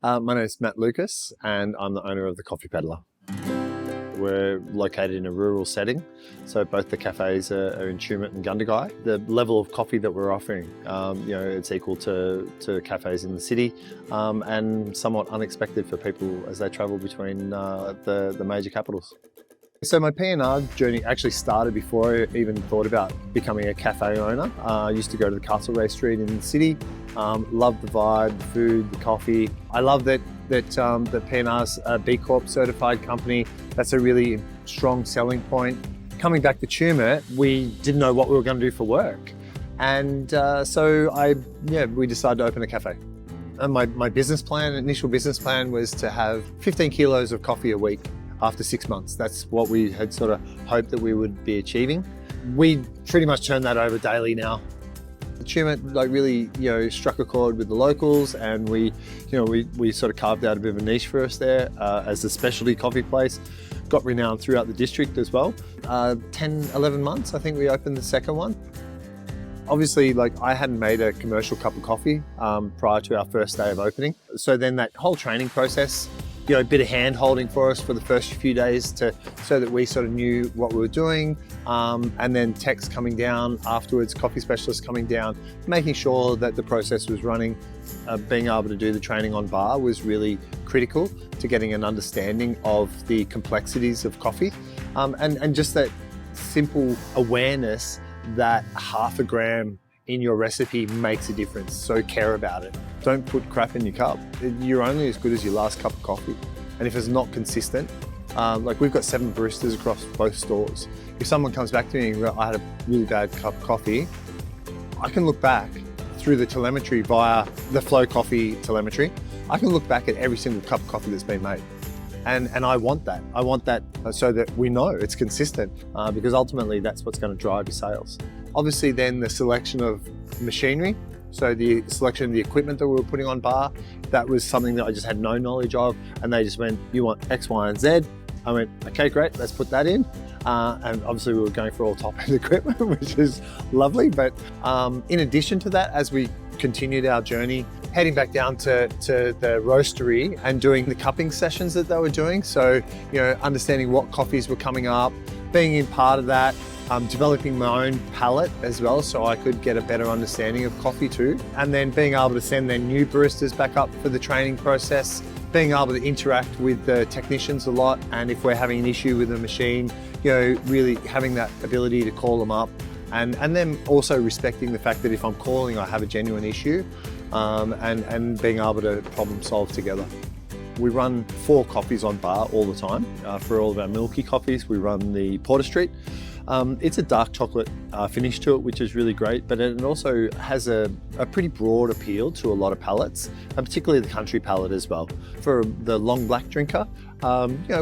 My name is Matt Lucas and I'm the owner of the Coffee Peddler. We're located in a rural setting, so both the cafes are in Tumut and Gundagai. The level of coffee that we're offering, it's equal to cafes in the city and somewhat unexpected for people as they travel between the major capitals. So my P&R journey actually started before I even thought about becoming a cafe owner. I used to go to the Castlereagh Street in the city, loved the vibe, the food, the coffee. I love that P&R's a B Corp certified company. That's a really strong selling point. Coming back to Tumut, we didn't know what we were going to do for work. And we decided to open a cafe. And my initial business plan was to have 15 kilos of coffee a week after 6 months. That's what we had sort of hoped that we would be achieving. We pretty much turn that over daily now. Tumut really struck a chord with the locals, and we sort of carved out a bit of a niche for us there as a specialty coffee place. Got renowned throughout the district as well. 10-11 months I think we opened the second one. Obviously, I hadn't made a commercial cup of coffee prior to our first day of opening. So then that whole training process, a bit of hand holding for us for the first few days so that we sort of knew what we were doing. And then techs coming down afterwards, coffee specialists coming down, making sure that the process was running. Being able to do the training on bar was really critical to getting an understanding of the complexities of coffee. And just that simple awareness that half a gram in your recipe makes a difference, so care about it. Don't put crap in your cup. You're only as good as your last cup of coffee. And if it's not consistent, we've got 7 baristas across both stores. If someone comes back to me and goes, I had a really bad cup of coffee, I can look back through the telemetry via the Flow Coffee telemetry. I can look back at every single cup of coffee that's been made. And I want that. I want that so that we know it's consistent because ultimately that's what's going to drive your sales. Obviously then the selection of machinery, so the selection of the equipment that we were putting on bar, that was something that I just had no knowledge of, and they just went, you want X, Y, and Z. I went, okay, great, let's put that in. And obviously we were going for all top-end equipment, which is lovely. But in addition to that, as we continued our journey, heading back down to the roastery and doing the cupping sessions that they were doing. So, understanding what coffees were coming up, being in part of that, developing my own palate as well so I could get a better understanding of coffee too. And then being able to send their new baristas back up for the training process, being able to interact with the technicians a lot. And if we're having an issue with a machine, really having that ability to call them up. And then also respecting the fact that if I'm calling, I have a genuine issue and being able to problem solve together. We run 4 coffees on bar all the time. For all of our milky coffees, we run the Porter Street. It's a dark chocolate finish to it, which is really great, but it also has a pretty broad appeal to a lot of palates, and particularly the country palate as well. For the long black drinker,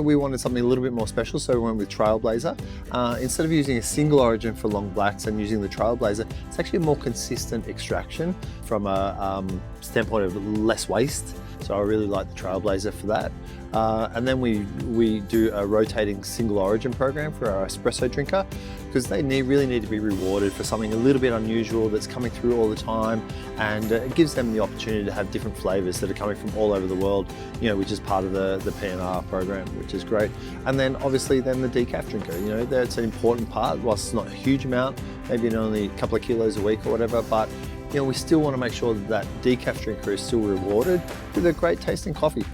we wanted something a little bit more special, so we went with Trailblazer. Instead of using a single origin for long blacks and using the Trailblazer, it's actually a more consistent extraction from a standpoint of less waste. So I really like the Trailblazer for that. And then we do a rotating single origin program for our espresso drinker, because they really need to be rewarded for something a little bit unusual that's coming through all the time, and it gives them the opportunity to have different flavors that are coming from all over the world, which is part of the P&R program, which is great. And then obviously then the decaf drinker, that's an important part, whilst it's not a huge amount, maybe only a couple of kilos a week or whatever, but we still want to make sure that decaf drinker is still rewarded with a great tasting coffee.